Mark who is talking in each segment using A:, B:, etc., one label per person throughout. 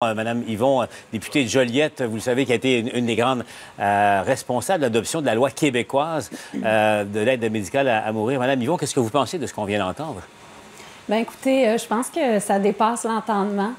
A: Madame Yvon, députée de Joliette, vous le savez, qui a été une des grandes responsables de l'adoption de la loi québécoise de l'aide médicale à mourir. Madame Yvon, qu'est-ce que vous pensez de ce qu'on vient d'entendre?
B: Bien, écoutez, je pense que ça dépasse l'entendement.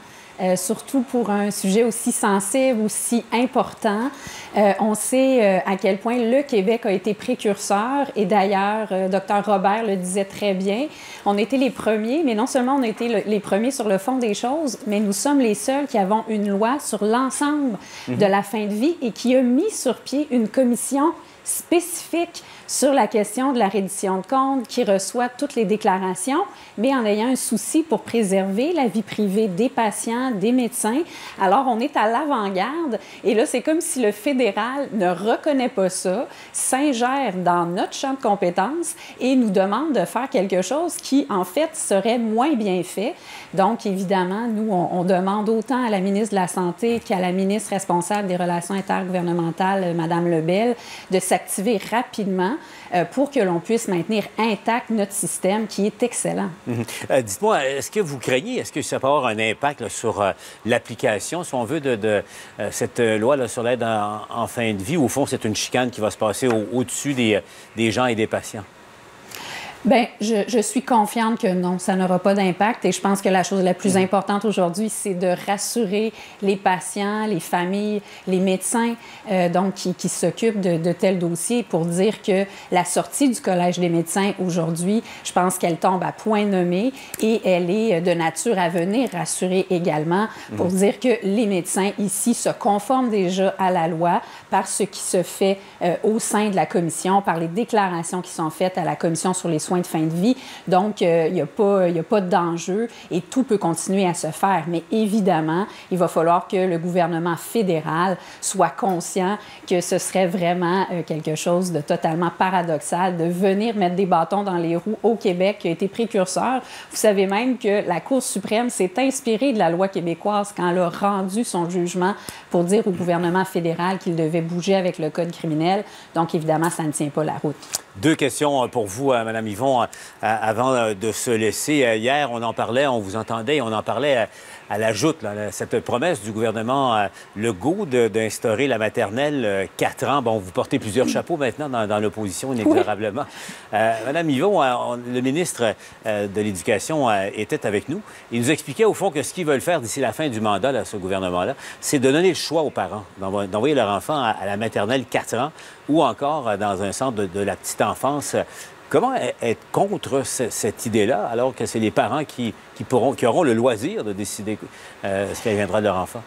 B: Surtout pour un sujet aussi sensible, aussi important. On sait à quel point le Québec a été précurseur et d'ailleurs, Dr Robert le disait très bien, on était les premiers, mais non seulement on a été les premiers sur le fond des choses, mais nous sommes les seuls qui avons une loi sur l'ensemble de la fin de vie et qui a mis sur pied une commission spécifique sur la question de la reddition de comptes, qui reçoit toutes les déclarations, mais en ayant un souci pour préserver la vie privée des patients, des médecins. Alors, on est à l'avant-garde. Et là, c'est comme si le fédéral ne reconnaît pas ça, s'ingère dans notre champ de compétences et nous demande de faire quelque chose qui, en fait, serait moins bien fait. Donc, évidemment, nous, on demande autant à la ministre de la Santé qu'à la ministre responsable des Relations intergouvernementales, Mme Lebel, de s'activer rapidement pour que l'on puisse maintenir intact notre système qui est excellent.
A: Dites-moi, est-ce que vous craignez, est-ce que ça peut avoir un impact là, sur l'application, si on veut, de cette loi là, sur l'aide en fin de vie? Au fond, c'est une chicane qui va se passer au-dessus des gens et des patients?
B: Bien, je suis confiante que non, ça n'aura pas d'impact et je pense que la chose la plus importante aujourd'hui, c'est de rassurer les patients, les familles, les médecins donc qui s'occupent de tels dossiers pour dire que la sortie du Collège des médecins aujourd'hui, je pense qu'elle tombe à point nommé et elle est de nature à venir rassurer également pour dire que les médecins ici se conforment déjà à la loi par ce qui se fait au sein de la commission, par les déclarations qui sont faites à la commission sur les soins de fin de vie. Donc, il n'y a pas d'enjeu et tout peut continuer à se faire. Mais évidemment, il va falloir que le gouvernement fédéral soit conscient que ce serait vraiment quelque chose de totalement paradoxal de venir mettre des bâtons dans les roues au Québec qui a été précurseur. Vous savez même que la Cour suprême s'est inspirée de la loi québécoise quand elle a rendu son jugement pour dire au gouvernement fédéral qu'il devait bouger avec le Code criminel. Donc, évidemment, ça ne tient pas la route.
A: Deux questions pour vous, Mme Yvon, avant de se laisser. Hier, on en parlait, on vous entendait, on en parlait à la joute, là, cette promesse du gouvernement Legault d'instaurer la maternelle 4 ans. Bon, vous portez plusieurs chapeaux maintenant dans l'opposition, inexorablement. Oui. Mme Yvon, le ministre de l'Éducation était avec nous. Il nous expliquait, au fond, que ce qu'ils veulent faire d'ici la fin du mandat, là, ce gouvernement-là, c'est de donner le choix aux parents d'envoyer leur enfant à la maternelle 4 ans ou encore dans un centre de la petite enfance. Comment être contre cette idée-là, alors que c'est les parents qui auront le loisir de décider ce qui viendra de leur enfant?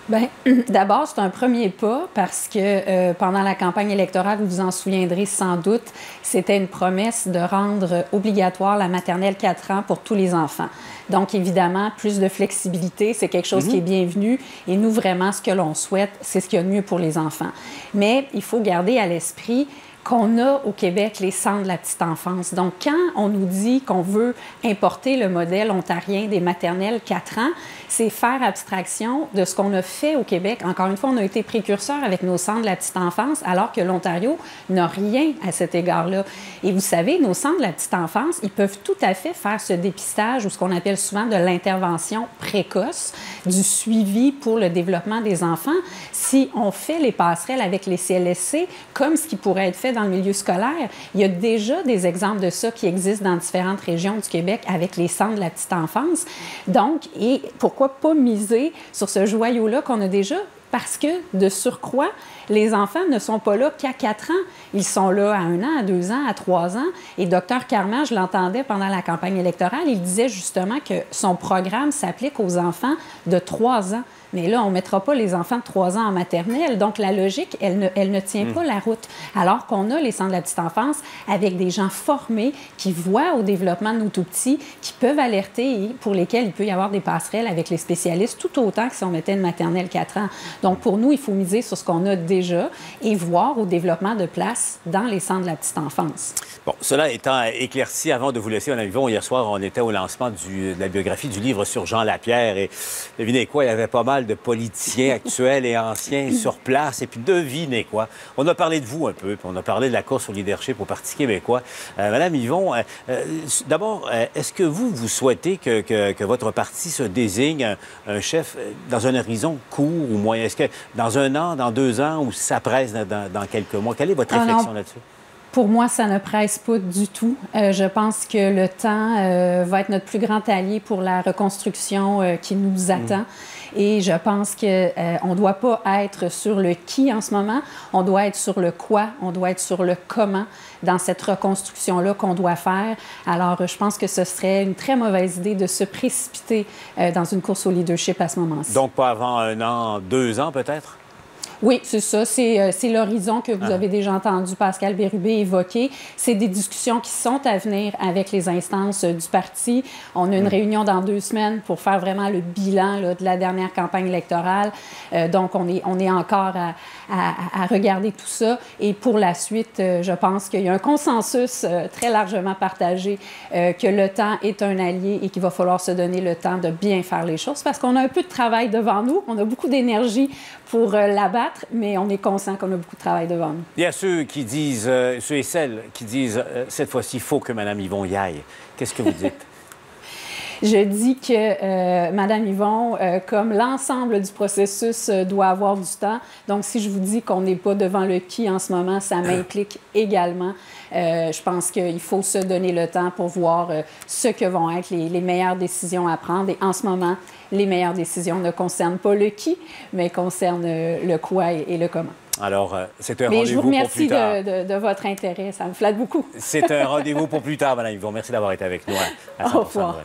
B: Bien, d'abord, c'est un premier pas parce que pendant la campagne électorale, vous vous en souviendrez sans doute, c'était une promesse de rendre obligatoire la maternelle 4 ans pour tous les enfants. Donc, évidemment, plus de flexibilité, c'est quelque chose qui est bienvenu. Et nous, vraiment, ce que l'on souhaite, c'est ce qu'il y a de mieux pour les enfants. Mais il faut garder à l'esprit qu'on a au Québec les centres de la petite enfance. Donc, quand on nous dit qu'on veut importer le modèle ontarien des maternelles 4 ans, c'est faire abstraction de ce qu'on a fait au Québec. Encore une fois, on a été précurseurs avec nos centres de la petite enfance, alors que l'Ontario n'a rien à cet égard-là. Et vous savez, nos centres de la petite enfance, ils peuvent tout à fait faire ce dépistage ou ce qu'on appelle souvent de l'intervention précoce, du suivi pour le développement des enfants, si on fait les passerelles avec les CLSC, comme ce qui pourrait être fait dans le milieu scolaire. Il y a déjà des exemples de ça qui existent dans différentes régions du Québec avec les centres de la petite enfance. Donc, et pourquoi pas miser sur ce joyau-là qu'on a déjà? Parce que, de surcroît, les enfants ne sont pas là qu'à 4 ans. Ils sont là à 1 an, à 2 ans, à 3 ans. Et Dr Carman, je l'entendais pendant la campagne électorale, il disait justement que son programme s'applique aux enfants de 3 ans. Mais là, on ne mettra pas les enfants de 3 ans en maternelle. Donc, la logique, elle ne tient pas la route. Alors qu'on a les centres de la petite enfance avec des gens formés qui voient au développement de nos tout-petits, qui peuvent alerter et pour lesquels il peut y avoir des passerelles avec les spécialistes, tout autant que si on mettait une maternelle 4 ans. Donc, pour nous, il faut miser sur ce qu'on a déjà et voir au développement de place dans les centres de la petite enfance.
A: Bon, cela étant éclairci, avant de vous laisser, Mme Yvon, hier soir, on était au lancement de la biographie du livre sur Jean Lapierre et devinez quoi, il y avait pas mal mal de politiciens actuels et anciens sur place. Et puis, devinez quoi? On a parlé de vous un peu, puis on a parlé de la course au leadership au Parti québécois. Madame Yvon, d'abord, est-ce que vous souhaitez que votre parti se désigne un chef dans un horizon court ou moyen? Est-ce que dans 1 an, dans 2 ans, ou ça presse dans quelques mois? Quelle est votre réflexion là-dessus?
B: Pour moi, ça ne presse pas du tout. Je pense que le temps va être notre plus grand allié pour la reconstruction qui nous attend. Et je pense qu'on ne doit pas être sur le qui en ce moment, on doit être sur le quoi, on doit être sur le comment dans cette reconstruction-là qu'on doit faire. Alors, je pense que ce serait une très mauvaise idée de se précipiter dans une course au leadership à ce moment-ci.
A: Donc, pas avant 1 an, 2 ans peut-être?
B: Oui, c'est ça. C'est l'horizon que vous avez déjà entendu Pascal Bérubé évoquer. C'est des discussions qui sont à venir avec les instances du parti. On a une réunion dans 2 semaines pour faire vraiment le bilan là, de la dernière campagne électorale. Donc, on est encore à regarder tout ça. Et pour la suite, je pense qu'il y a un consensus très largement partagé que le temps est un allié et qu'il va falloir se donner le temps de bien faire les choses parce qu'on a un peu de travail devant nous. On a beaucoup d'énergie pour l'abattre, mais on est conscient qu'on a beaucoup de travail devant nous.
A: Il y a ceux qui disent, ceux et celles qui disent, cette fois-ci, il faut que Mme Yvon y aille. Qu'est-ce que vous dites?
B: Je dis que Mme Yvon, comme l'ensemble du processus, doit avoir du temps. Donc, si je vous dis qu'on n'est pas devant le qui en ce moment, ça m'implique également. Je pense qu'il faut se donner le temps pour voir ce que vont être les meilleures décisions à prendre. Et en ce moment, les meilleures décisions ne concernent pas le qui, mais concernent le quoi et le comment.
A: Alors, c'est un rendez-vous pour plus tard.
B: Mais je vous remercie de votre intérêt. Ça me flatte beaucoup.
A: C'est un rendez-vous pour plus tard, Mme Yvon. Merci d'avoir été avec nous. À 100%.
B: Au revoir.